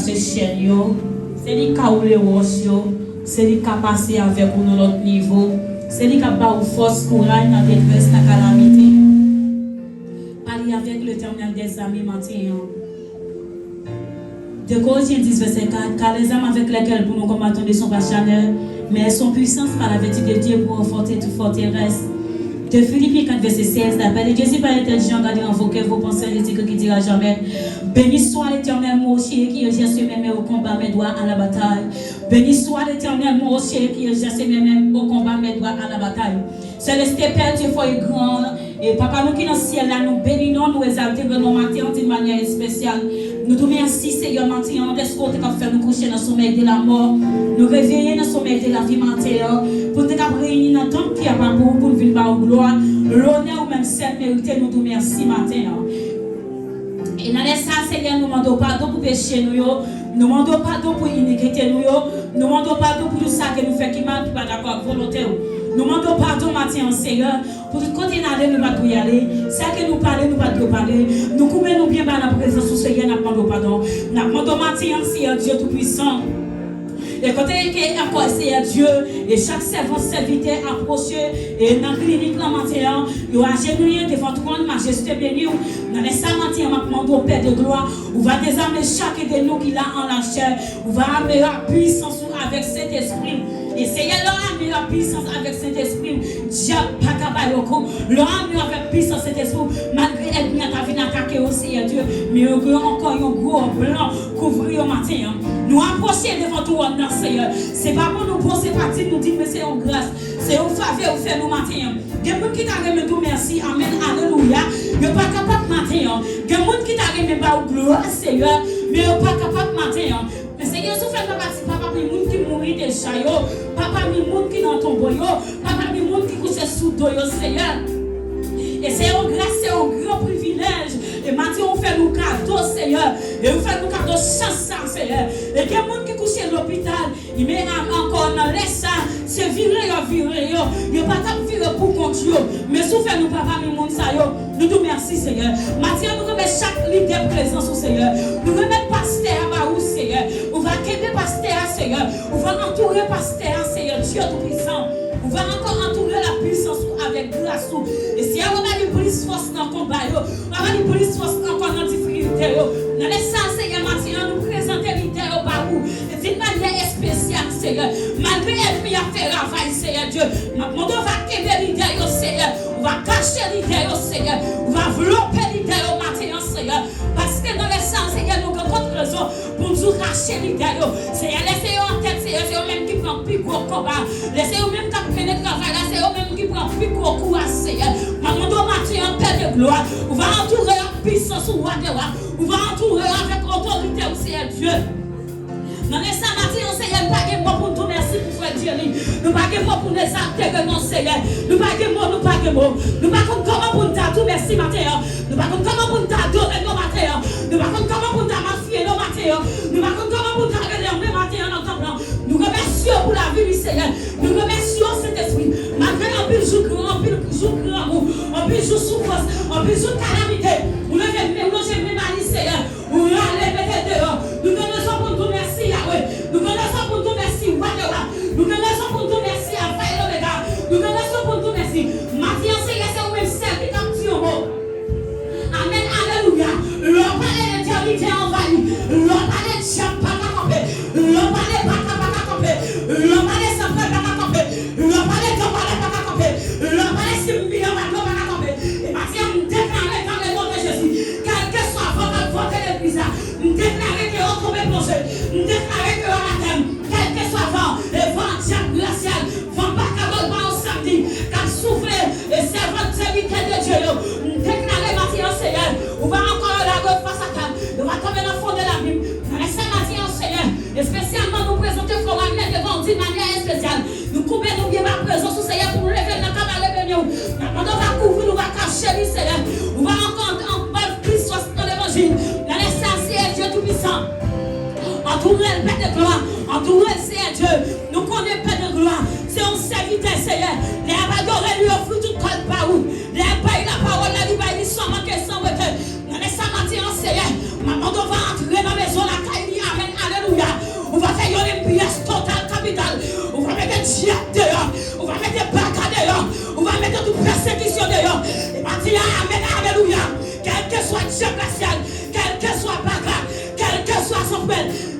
brancher chaîne yo, c'est lui qui a ouvert les roches yo, c'est lui qui a passé avec nous dans notre niveau, c'est lui qui a ba ou force courage dans détresse dans calamité. Parlez avec l'Éternel des amis maintenant. De Colossiens 10 verset 4, car les âmes avec lesquelles pour nous combattons ne sont pas charnelles, mais elles sont puissantes par la vertu de Dieu pour renforcer toute forteresse. De Philippiens 4 verset 16, l'appel de Dieu c'est pas intelligent, gardez en vos cœurs vos pensées, les qui dira jamais. Béni soit l'Éternel mon rocher qui exerce mes mains au combat, mes doigts à la bataille. Béni soit l'Éternel mon rocher qui exerce mes mains au combat, mes doigts à la bataille. Céleste Père, Dieu foi est grand. Et Papa, nous qui dans le ciel là, nous bénissons, nous exaltons nos matins d'une manière spéciale. Nous te remercions, Seigneur, maintenant, de ce qu'on t'a fait nous coucher dans le sommeil de la mort. Nous réveiller dans le sommeil de la vie maintenant. Pour te réunir dans ton pied à pour nous venir par gloire. L'honneur ou même celle méritée, nous te remercions matin. Et dans ça, Seigneur, nous demandons pardon pour péché nous. Nous demandons pardon pour iniquité nous. Nous demandons pardon pour tout ça que nous faisons qui mal, qui pas d'accord avec volonté. Nous demandons pardon matin, Seigneur, pour tout côté d'aller, nous ne pouvons pas y aller. C'est que nous parlons, nous ne pouvons pas parler. Nous coupons nous bien dans la présence du Seigneur, nous demandons pardon. Nous demandons matin, Seigneur Dieu Tout-Puissant. Et quand il y a encore Seigneur Dieu, et chaque servant serviteur approché, et dans la clinique, là, matin, il a agenouillé devant tout le monde, majesté bénie. Dans les ça, matin, je demande au Père de gloire, on va désarmer chaque de nous qui l'a en la chair, on va amener la puissance avec cet esprit. Et Seigneur, l'homme a la puissance avec cet esprit. Diable, Pakabayoko, l'homme avec puissance cet esprit. Malgré l'ennemi à ta vie d'attaquer au Seigneur Dieu, mais il y a encore un gros blanc couvrir au matin. Nous approcher devant toi, Seigneur. C'est pas pour nous poser partie, nous dire, mais c'est une grâce. C'est une faveur au fait nous matin. Il y a des gens qui t'a remis tout merci. Amen, alléluia. Il n'y a pas capable matin. Il y a des gens qui t'a remis gloire, Seigneur. Mais il n'y a pas capable matin. Mais Seigneur, si vous faites partie, papa, il y a des gens qui mourent déjà. Papa, il y a des gens qui sont dans ton boyau. Papa, il y a des gens qui couchent sous toi, Seigneur. Et c'est une grâce, c'est un grand privilège. Et maintenant, on fait nos cadeaux, Seigneur. Et on fait nos cadeaux chance, Seigneur. Et il y a des gens qui couchent à l'hôpital. Il met encore dans les ça. C'est virer, virer. Il n'y a pas de virer pour continuer. Mais si on fait nos papa, nous nous remercions, Seigneur. Maintenant, nous remettons chaque leader présent au Seigneur. Nous remettons pasteur à vous, Seigneur. On va quitter pasteur, Seigneur. On va entourer pasteur, Seigneur. Dieu Tout-Puissant. On va encore entourer la puissance avec grâce. Et si on a une police force dans le combat, on a une police force encore dans la difficulté. Dans les sens, Seigneur, maintenant, nous présentons l'idée au barou. D'une manière spéciale, Seigneur. Malgré l'ennemi a fait travail, Seigneur Dieu. Maintenant, on va quitter l'idée, Seigneur. On va cacher l'idée, Seigneur. On va envelopper l'idée au matin, Seigneur. Parce que dans les sens, Seigneur, nous avons d'autres raisons pour nous cacher l'idée. Seigneur, laissez-vous en tête, Seigneur. C'est eux-mêmes qui prennent plus gros combat. Laissez-vous même qui prennent le travail là. C'est eux-mêmes qui prennent plus gros courage, Seigneur. Maintenant, matin, en paix de gloire. On va entourer la puissance au roi de roi. On va entourer avec autorité au Seigneur Dieu. Dans les ça matin, Seigneur, nous pas de mots pour tout merci pour frère Dieu. Nous pas de mots pour les actes que non, Seigneur. Nous pas de mots, nous pas de mots. Nous pas comment pour nous tout merci matin. Nous pas comment pour nous adorer nos matin. Nous pas comment pour nous mafier nos matin. Nous pas comment pour nous regarder matin dans ton plan. Nous remercions pour la vie du Seigneur. Nous remercions cet esprit. Malgré un peu jour grand, un peu jour grand, un peu jour souffrance, un peu jour calamité. Nous ne même malice, Seigneur. Nous allons mettre dehors. Nous connaissons pour nous merci. Nous connaissons pour tout merci, nous connaissons pour tout merci à faire le regard. Nous connaissons pour tout merci. Maintenant, Seigneur, c'est vous-même celle qui t'en au mot. Amen, alléluia. L'on parle d'éternité envahie. L'on parle de diable pas à camper. L'on parle de pas à camper. L'on parle de sang pas à camper. L'on parle de camp pas à camper. L'on parle de simbi pas à camper. Et maintenant, nous déclarons dans le nom de Jésus, quel que soit votre l'église, nous déclarons que vous tombez plongé. Nous déclarons que vous matin, quel que soit vent, et vent diable glacial, vent pas carole pas au samedi, car souffler et c'est votre serviteur de Dieu. Nous déclarons maintenant, Seigneur, on va encore la face à table, on va tomber dans le fond de la Bible. Dans les saints maintenant, Seigneur, et spécialement nous présenter Florent devant d'une manière spéciale. Nous coupons nous bien ma présence au Seigneur pour nous lever dans la camarade de nous. Maintenant, on va couvrir, on va cacher, Seigneur. On va encore en Christ dans l'évangile. Dans les saints, c'est Dieu Tout-Puissant. Entourez le Père de gloire, entourez le Seigneur Dieu. Nous connaissons le Père de gloire. C'est un serviteur, Seigneur. Les abadorés lui offrent tout code par où. Les paye la parole, la vie, il sont manqués sans retard. Dans les samedis, Seigneur. Maman, on va entrer dans la maison, la caille, amen,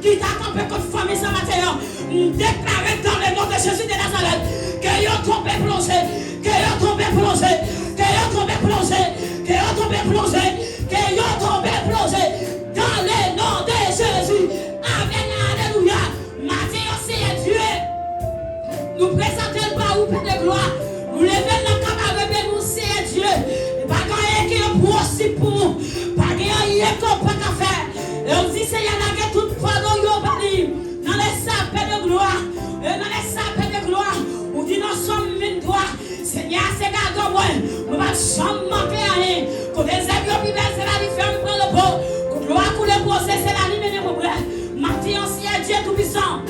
qui t'a campé contre famille ce matin, déclaré dans le nom de Jésus de Nazareth que yo tombé plongé, que yo tombé plongé, que yo tombé plongé, que yo tombé plongé, que yo tombé plongé dans le nom de Jésus. Amen, alléluia. Matin, c'est Dieu. Nous présentons par vous, Père de gloire. Nous levons la camarade, nous c'est Dieu. Pas rien qui est possible pour nous. Pas rien qu'on peut faire. Et on dit, c'est y a toute pardon, dans les sapins de gloire. Et dans les sapins de gloire, on dit, nous sommes une gloire. Seigneur, c'est gardons moi. Nous ne sommes manquer à rien. Quand les amis au pibel, c'est la différence pour le pot. Quand gloire pour les procès, c'est la ligne de mon frère. Martin, c'est Dieu tout-puissant.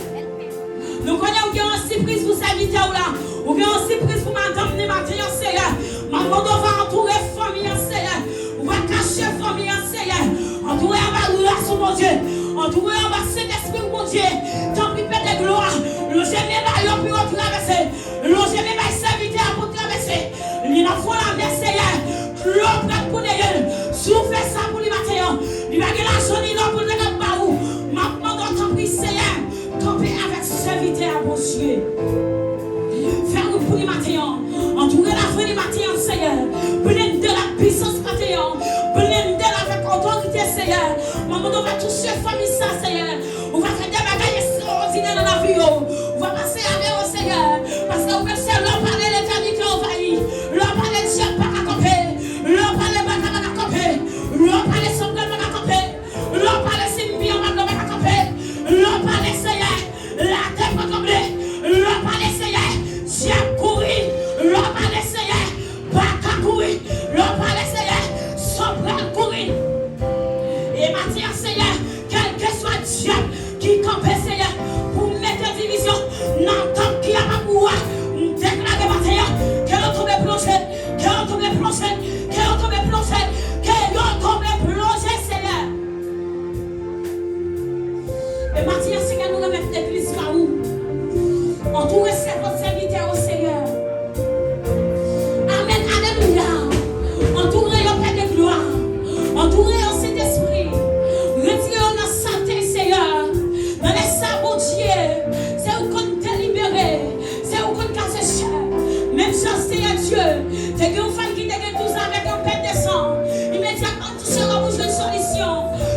Nous connaissons qu'il y a une surprise pour sa vie là. Ou bien une surprise pour madame de Martin, Seigneur. Maman va entourer famille, Seigneur. On va cacher famille, Seigneur. Entourer en bas relation, mon Dieu. Entourer en bas Saint-Esprit, mon Dieu. Tant pis, Père de gloire. Le génie là, il peut traverser. Le génie là, il serviteur pour traverser. Il a fait la mer, Seigneur. L'eau prête pour les yeux. Souffle ça pour les matins. Il va gagner la journée là pour les gars de Baou. Maintenant, tant pis, Seigneur. Camper avec serviteur à mon Dieu. Faire nous pour les matins. Entourer la fin des matins, Seigneur. Pleine de la puissance matin. Pleine de avec autorité, Seigneur. Maman, on va toucher famille, ça, Seigneur. On va faire des bagages extraordinaires dans la vie. On va passer avec au Seigneur. Parce que vous pensez, l'homme parle de l'éternité envahie. L'homme parle de Dieu, pas à camper. L'homme parle de Baka, pas à camper. L'homme parle de Sombre, pas à camper. L'homme parle de Simbi, pas à camper. L'homme parle de Seigneur. La tête pas tomber. L'homme parle de Seigneur. Dieu courir. L'homme parle de Seigneur. Baka courir. L'homme parle de Seigneur. Sombre courir. Et Matthieu, Seigneur, quel que soit Dieu qui campe, Seigneur, pour mettre division dans le temps qui a pas pouvoir, déclarer Matthieu, qu'elle tombe plongé, qu'elle tombe plongé, qu'elle tombe plongé, qu'elle tombe plongé, Seigneur. Et Matthieu, Seigneur, nous remettons l'église par où? Entourez votre serviteur au Seigneur. Amen, alléluia. Entourez le Père de gloire. Entourez au Saint-Esprit. Retirez la santé, Seigneur. Dans les sabots, Dieu. C'est où qu'on t'a libéré. C'est où qu'on casse cher. Même chose, Seigneur Dieu. C'est qu'une femme qui dégaine tout ça avec un père de sang. Immédiatement, toucher la bouche de solution.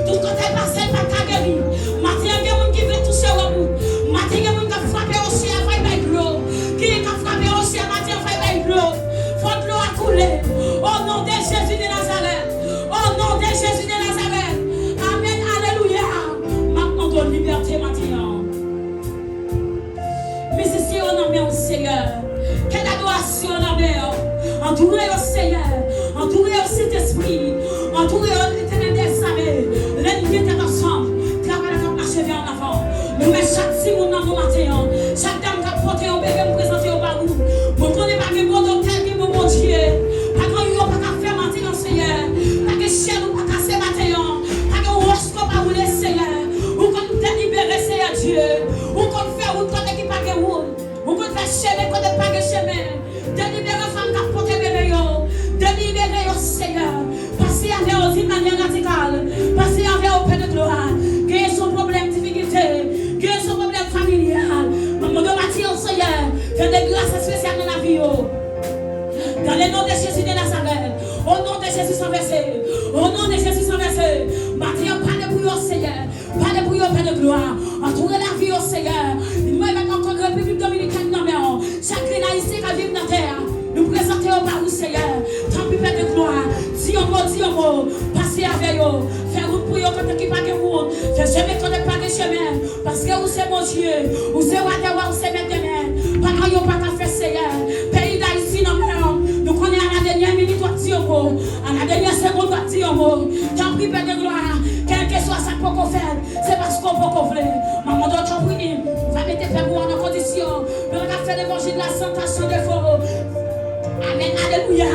Tout quand elle passe, elle va ta guérir. Maintenant, il y a des gens qui veulent toucher la bouche. Maintenant, il y a des gens qui ont frappé au ciel avec l'eau. Qui a frappé au ciel, maintenant, avec l'eau. Faut de l'eau à couler. Au nom de Jésus de Nazareth. Au nom de Jésus de Nazareth. Amen. Alléluia. Maintenant, de liberté maintenant. Mais c'est si on en met au Seigneur. Quelle adoration on en met. Entouré au Seigneur. Entouré au Saint-Esprit. Entouré au l'éternel des armées. L'ennemi est ensemble. Travaille avec marcher vers en avant. Nous mettons chaque simon dans nos matins. Chaque dame qui a porté au bébé, nous présenter au barou. Vous ne connaissez pas que mon docteur qui est mon Dieu. Pas qu'on n'y a pas qu'à faire maintenant, Seigneur. Pas que chien nous pas casser maintenant. Pas que roche qu'on va rouler, Seigneur. Ou qu'on nous délibérer, Seigneur Dieu. Ou qu'on fait route quand qui pas que route. Ou qu'on fait chemin quand pas que chemin. Délibérer femme qui a porté bébé. Délibérer, Seigneur. Passez avec eux d'une manière radicale. Passez avec eux au Père de gloire. Quel est son problème, difficulté? Quel est son problème familial? Maman de Matthieu, Seigneur. Fais des grâces spéciales dans la vie. Dans le nom de Jésus de Nazareth. Au nom de Jésus sans verset. Au nom de Jésus sans verset. Matthieu, parlez pour eux, Seigneur. Parlez pour eux, Père de gloire. Entourez la vie, Seigneur. Nous mettons encore la République dominicaine dans la main. Chacun ici qui vit dans la terre. Nous présentons au barou, Seigneur. Tant pis, Père de gloire. Dis un mot. Passez avec eux. Fais route pour eux quand il n'y a pas de route. Fais chemin quand il n'y a pas de chemin. Parce que vous c'est mon Dieu. Vous c'est roi des rois, vous c'est maître des mains. Pas quand il n'y a pas de faire, Seigneur. Pays d'Haïti, non, mais nous connaissons à la dernière minute, toi, dis un mot. À la dernière seconde, toi, dis un mot. Tant pis, Père de gloire. Quel que soit ça qu'on fait, c'est parce qu'on peut couvrir. Maman, donc, t'en prie. On va mettre faire en condition. On va faire l'évangile de la santation de faux. Amen, alléluia.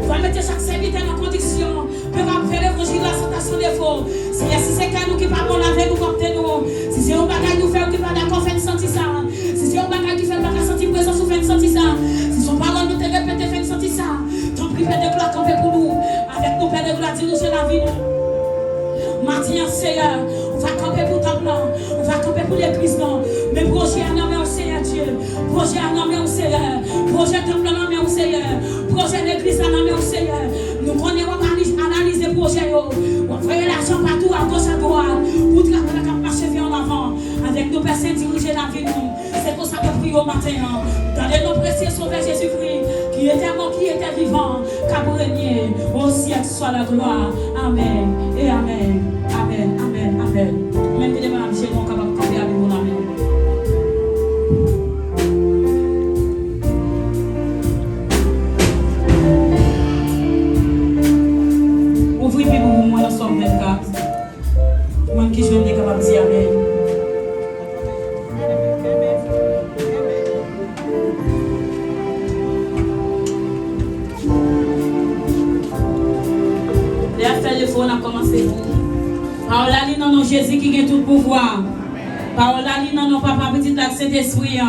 On va mettre chaque serviteur en condition. On va faire l'évangile de la santation des faux. Si c'est nous qui parlons avec nous, comme nous. Si c'est un bagage nous fait qui pas d'accord, fait sentir ça. Si c'est un bagage qui fait le bagage sentir présence, ou fait sentir ça. Si son parole nous te répète, fait sentir ça. Ton prix Père de gloire, camper pour nous. Avec nos Père de gloire, dis-nous c'est la vie. Matin, Seigneur, on va camper pour ton plan. On va vie nous. C'est pour ça que nous prions matin. Dans les noms précieux sauveur Jésus-Christ, qui était mort, qui était vivant, qui a régné, au ciel soit la gloire. Amen et amen. Amen, amen, amen. Même que les madame, j'ai non capable de camper avec mon amen. Ouvrez puis pour moi dans Somme 24. Moi qui je suis capable de dire amen. On a commencé. Parole à non, non, Jésus qui a tout le pouvoir. Parole à non, non, papa, petit accès d'esprit.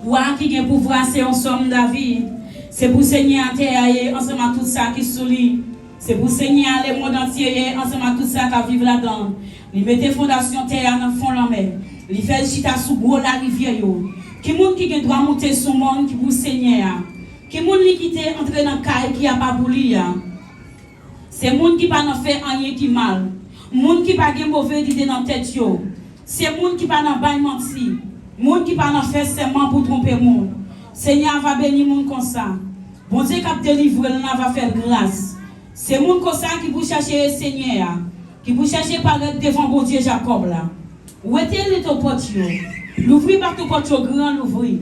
Moi qui a le pouvoir, c'est en somme David. C'est pour Seigneur à terre, ensemble à tout ça qui sourit. C'est pour Seigneur le monde entier, ensemble à tout ça qui vivent là-dedans. Il met des fondations terre dans le fond de la mer. Il fait le chita sous gros la rivière. Qui monde qui doit monter sur le monde qui pour Seigneur. Qui monde qui est entré dans le caille qui a pas bouli. C'est moun qui pas fait rien qui mal. Moun qui pas gen mauvais idée dans tête yo. C'est moun qui pas nan bail menti. Moun qui pas fait serment pour tromper moun. Seigneur va bénir moun comme ça. Bon Dieu qui a délivré, on va faire grâce. C'est moun comme ça qui vous chercher Seigneur, qui vous chercher par devant bon Dieu Jacob là. Où était le porte yo? L'ouvrir par ton porte grand l'ouvrir.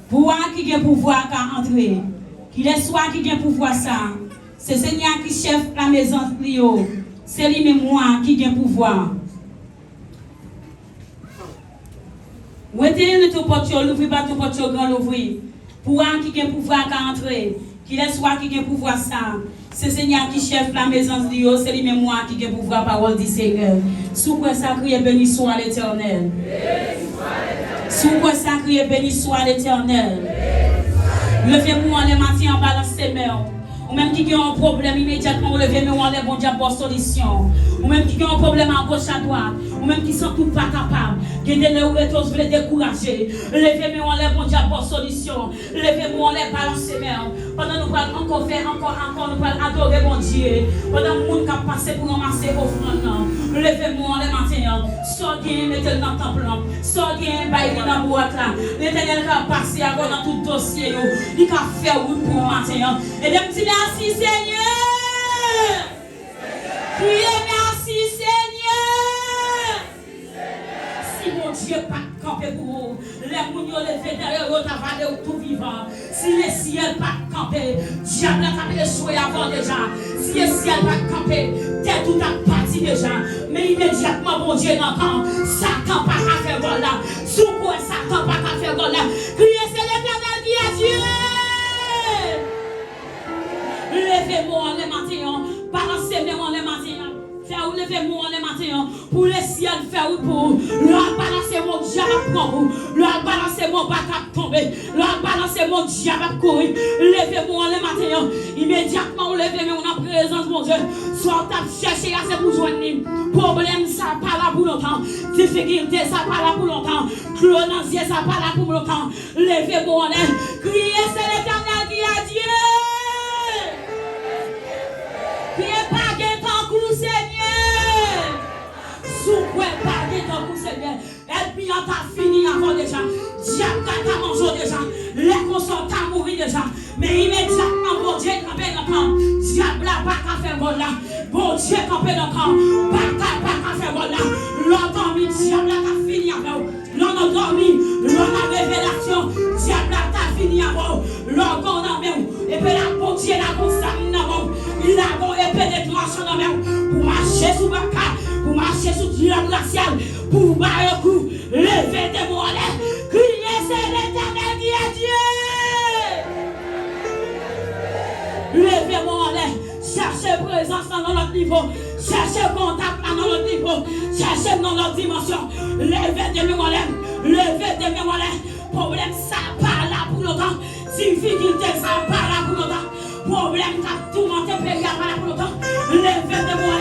Pour qui a pouvoir qu'à entrer. Qui les soit qui a pouvoir ça. C'est Seigneur qui chef la maison Lio. C'est lui-même moi qui a pouvoir. Où était le tout porte l'ouvrir par ton porte grand l'ouvrir. Pour qui a pouvoir qu'à entrer. Qui les soit qui a pouvoir ça. C'est Seigneur qui chef la maison de Dieu, c'est lui-même moi qui a pouvoir parole du Seigneur. Sous quoi ça crie béni soit l'Éternel. Sous quoi ça crie béni soit l'Éternel. Levez-moi les matins en balance ses mains. Ou même qui a un problème immédiatement, levez-moi les bons diables pour solution. Ou même qui a un problème à gauche à droite. Ou même qui ne sont tout pas capables. Qui les ou tous veulent décourager. Levez-moi les bons diables pour solution. Levez-moi les balances ses mains. Pendant nous parlons encore faire, encore, nous parlons adorer mon Dieu. Pendant que nous avons passé pour ramasser vos offrandes. Levez-moi les matins. Sortez, mettez dans le temple. Sortez, baillez dans la boîte là. L'Éternel va passer avant dans tout dossier. Il va faire route pour le matin. Et de me merci Seigneur. Priez merci Seigneur. Si mon Dieu pas campé pour vous, les mounions levés derrière eux, t'as valé tout vivant. Si les ciels pas campé, diable a échoué avant déjà. Si les ciels pas campé, t'es tout a parti déjà. Mais immédiatement, mon Dieu n'entend. Satan pas à faire voilà. Sous quoi Satan pas à faire voilà. Criez, c'est l'Éternel qui a Dieu. Levez-moi les matins, balancez-moi les matins. Faire levez-moi les matins pour les ciels faire pour leur balancer mon diable pour vous, leur balancer mon bac à tomber, leur balancer mon diable à courir. Levez-moi les matins, immédiatement levez-moi en présence mon Dieu. Soit t'as cherché assez pour joindre. Problème ça pas là pour longtemps, difficulté ça pas là pour longtemps, clonasier ça pas là pour longtemps. Levez-moi les, criez c'est l'Éternel qui a Dieu. Priez pas de temps pour Seigneur. Sous quoi pas de temps pour Seigneur. Et puis on t'a fini avant déjà. Diable t'a mangé déjà. Les consents t'a mouru déjà. Mais immédiatement, bon Dieu campé dans le camp. Diable n'a pas qu'à faire vol là. Bon Dieu campé dans le camp. Pas qu'à faire vol là. L'on dormi, diable t'a fini avant. L'on a dormi, l'on a révélation. Diable t'a fini avant. L'on a même. Et puis la bon Dieu la consomme avant. Il a bon pénétration dans même pour marcher sous ma carte, pour marcher sous la glaciale, pour bailler un coup, lever des mollets, crier c'est l'Éternel qui est Dieu. Levez mon mollets, cherchez présence dans notre niveau, cherchez contact dans notre niveau, cherchez dans notre dimension, levez des mollets, levez des mollets, problème ça pas là pour longtemps, difficulté ça pas là pour longtemps. Problème qu'a tourmenté le pays à pour longtemps. Levez de moi,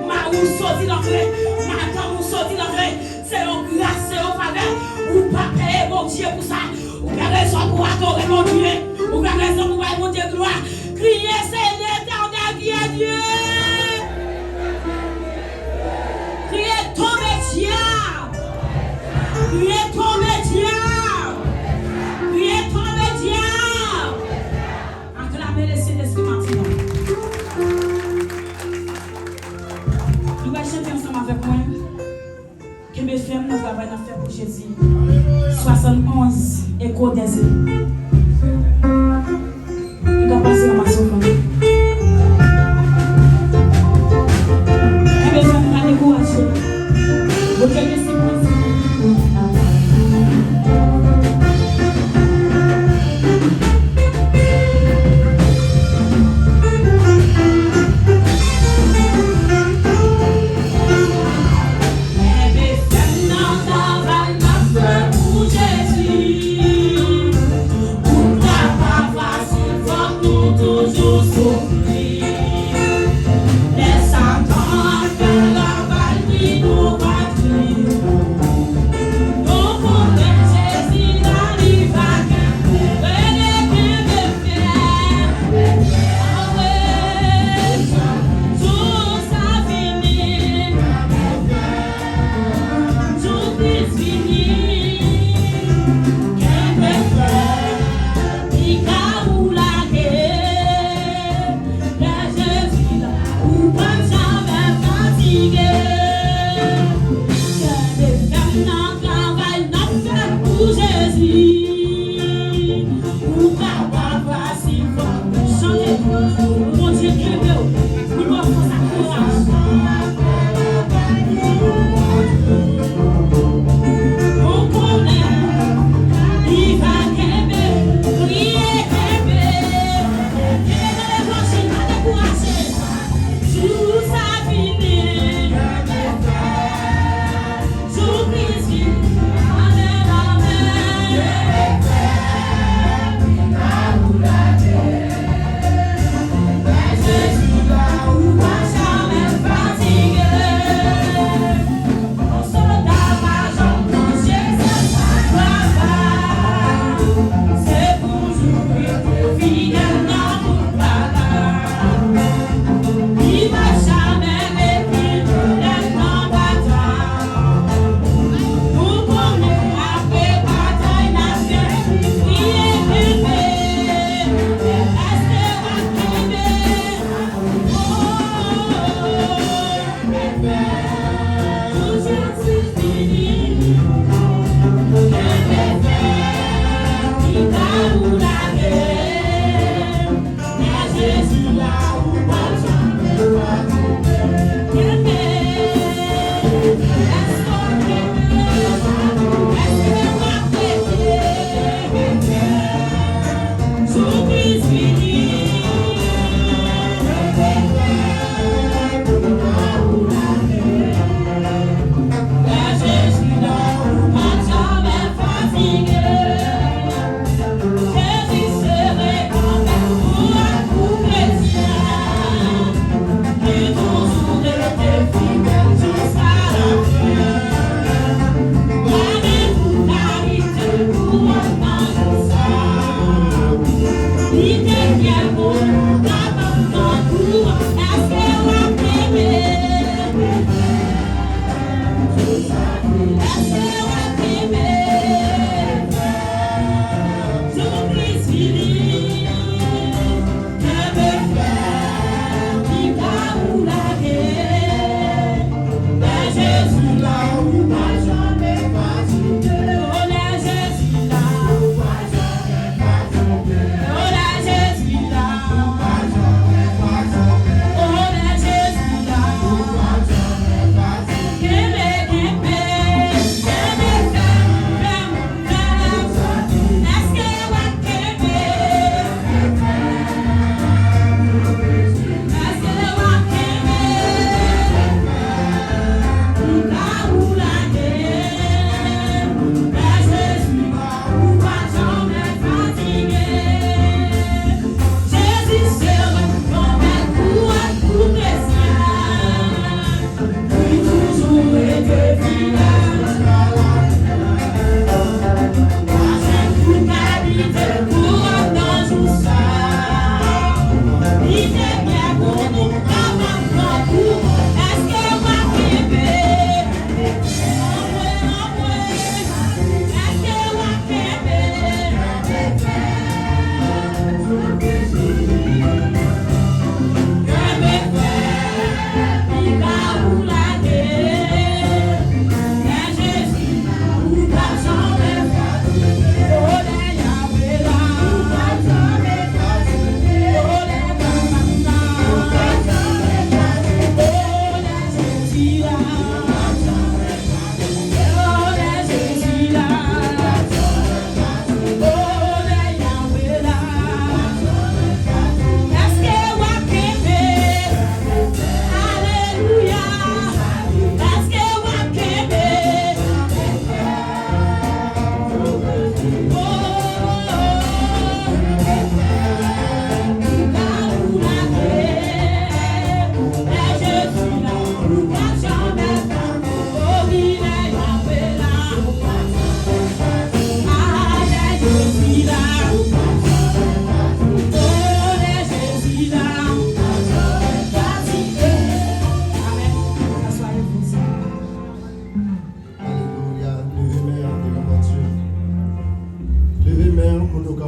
ma ou sorti d'entrée, ma dame ou sorti d'entrée. C'est une grâce, c'est une faveur. Ou pas payer mon Dieu pour ça. Ou pas raison pour adorer mon Dieu. Ou pas raison pour voir mon Dieu gloire. Criez, c'est l'Éternel qui est Dieu. Criez, tombez diable. Criez, Et mes femmes, nous travaillons à faire pour Jésus. 71 écho des îles. Il doit passer à ma soeur. Et mes femmes, nous décourager. Vous avez si toujours souffrir. Les Satan fait la balle qui nous battit.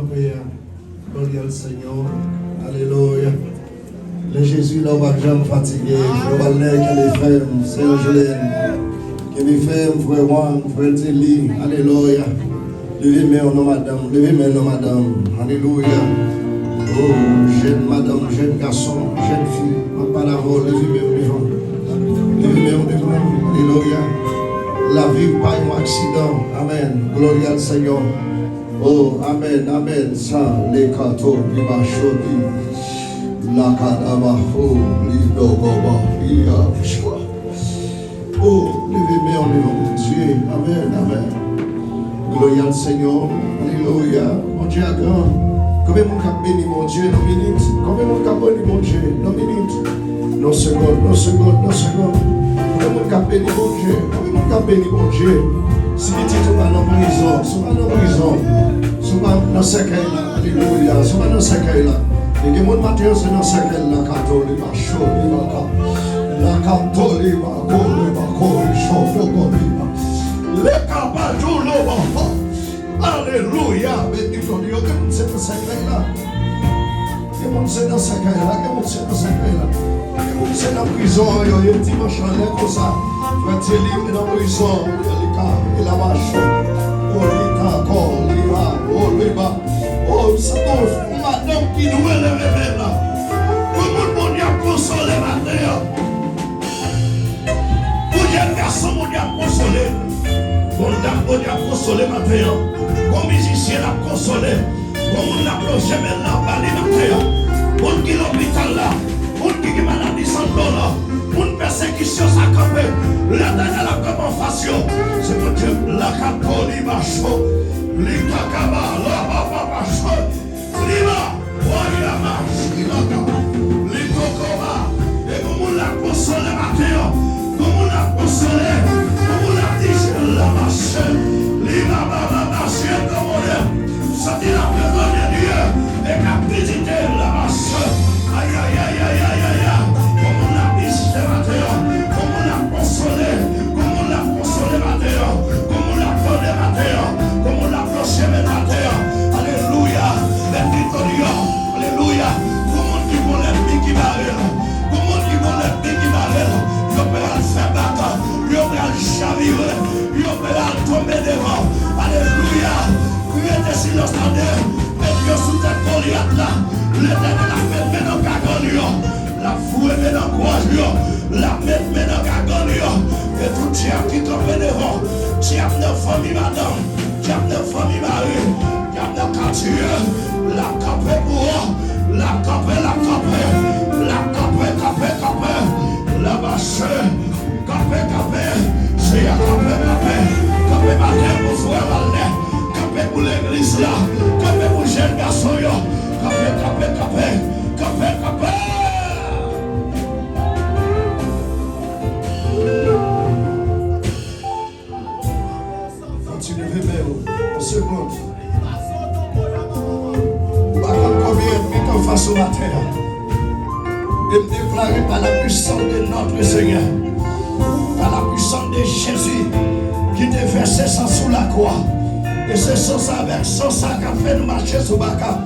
camper. Gloire au Seigneur. Alléluia. Le Jésus, là, va jamais fatigué. Je vais aller que les frères, c'est Angelaine. Que les frères, frère Juan, frère Tilly. Alléluia. Levez-moi, non, madame. Levez-moi, non, madame. Alléluia. Oh, jeune madame, jeune garçon, jeune fille. Pas d'avant, levez-moi devant. Levez-moi devant. Alléluia. La vie, pas un accident. Amen. Gloire au Seigneur. Oh, amen, amen. Ça, les cartons, les machos, la cadavre, oh, les dogoba, les choix. Oh, levez-moi devant Dieu. Amen, amen. Gloire au Seigneur. Alléluia. Mon Dieu est grand. Combien de monde béni mon Dieu, nos minutes? Combien de monde béni mon Dieu, nos minutes? Nos secondes, nos secondes, nos secondes. Combien de monde béni mon Dieu? Combien de monde béni mon Dieu? Si tu es dans la prison, si tu es dans la prison, si tu es dans ce cas-là, alléluia, si tu es dans ce cas-là, et que mon matin c'est dans ce cas-là, catholique, chaud, la catholique, le cabajo, alléluia, béni ton Dieu, que mon c'est dans ce cas-là, que mon c'est dans ce cas-là, que mon c'est dans ce cas-là, que mon c'est dans la prison, il y a un petit machin là comme ça, tu es libre dans la prison. Et la vache, oh, l'État, oh, l'État, oh, ça doit madame qui nous élève là. Comment le monde a consolé ma terre? Pour les garçons, on a consolé. Bon, on a consolé ma terre. Comme musicien a consolé. Comme on a plongé maintenant, balé ma terre. Bon, qui l'hôpital là. Bon, qui maladie sans dollar. Une persécution s'accapée, la dernière a comme en fascio. C'est pour Dieu, la capoli macho, l'ikakaba, la baba macho, l'ima, waya macho, l'ilaka, l'ikokoma, et comme on l'a consolé matin, comme on l'a consolé, comme on l'a dit, la macho, l'ima, baba macho, comme on l'a, ça dit la présence de Dieu, et qu'a visité la macho, aïe aïe aïe aïe aïe aïe. Comme on l'a consolé, comme on l'a consolé ma terre, comme on l'a donné ma terre, comme on l'a planché ma terre. Alléluia, les victorieux, alléluia. Comment tu veux l'ennemi qui m'arrête? Comment tu veux l'ennemi qui m'arrête? Je peux le faire battre, je peux le chavirer, je peux le tomber devant. Alléluia, priez sur le standard, mettez sous cette Goliath là, l'éternel a fait maintenant Gagonio. La fouette met dans courage, la mettre met dans gagonio, et tout diable qui tombe devant, diable de famille madame, diable de famille mari, diable de quartier, la capée pour, la capée, la capée, la capée, capée, capée, la vache, capée, capée, c'est la capée, capée, capée matin pour frère Valnet, capée pour l'église là, capée pour jeune garçon, capée, capée, capée, capée, capée. Seconde. Par contre, combien de temps face à la terre? Et me déclarer par la puissance de notre Seigneur, par la puissance de Jésus, qui te versé ça sous la croix. Et c'est sans ça avec sans ça qu'a fait nous marcher sous Baka.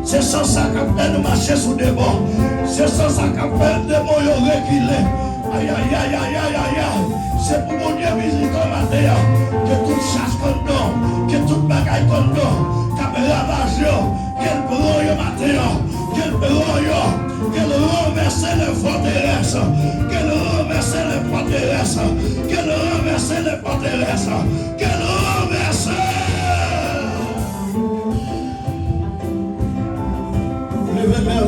C'est sans ça qu'a fait nous marcher sous des bords. C'est sans ça qu'a fait des mots reculés. Aïe aïe aïe aïe aïe aïe aïe. C'est pour mon Dieu visiter ma terre. Que toute chasse qu'on donne, que toute bagaille qu'on donne, qu'elle ravage, qu'elle broye ma terre, qu'elle broye, qu'elle renverse les forteresses, qu'elle renverse les forteresses, qu'elle renverse les forteresses, qu'elle renverse. Levez-moi,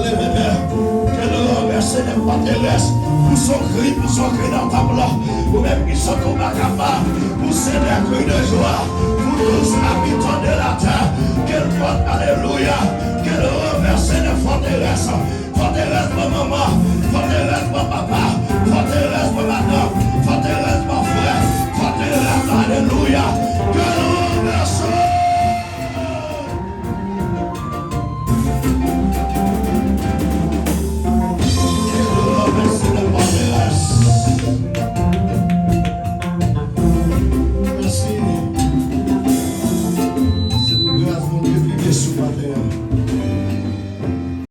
qu'elle renverse les forteresses. Pour son cri dans ta blanc, ou même qui sont au macabra, pour ces cris de joie, pour tous habitants de la terre, qu'elle porte, alléluia, qu'elle renverse les forteresses, forteresses pour maman, forteresses pour papa,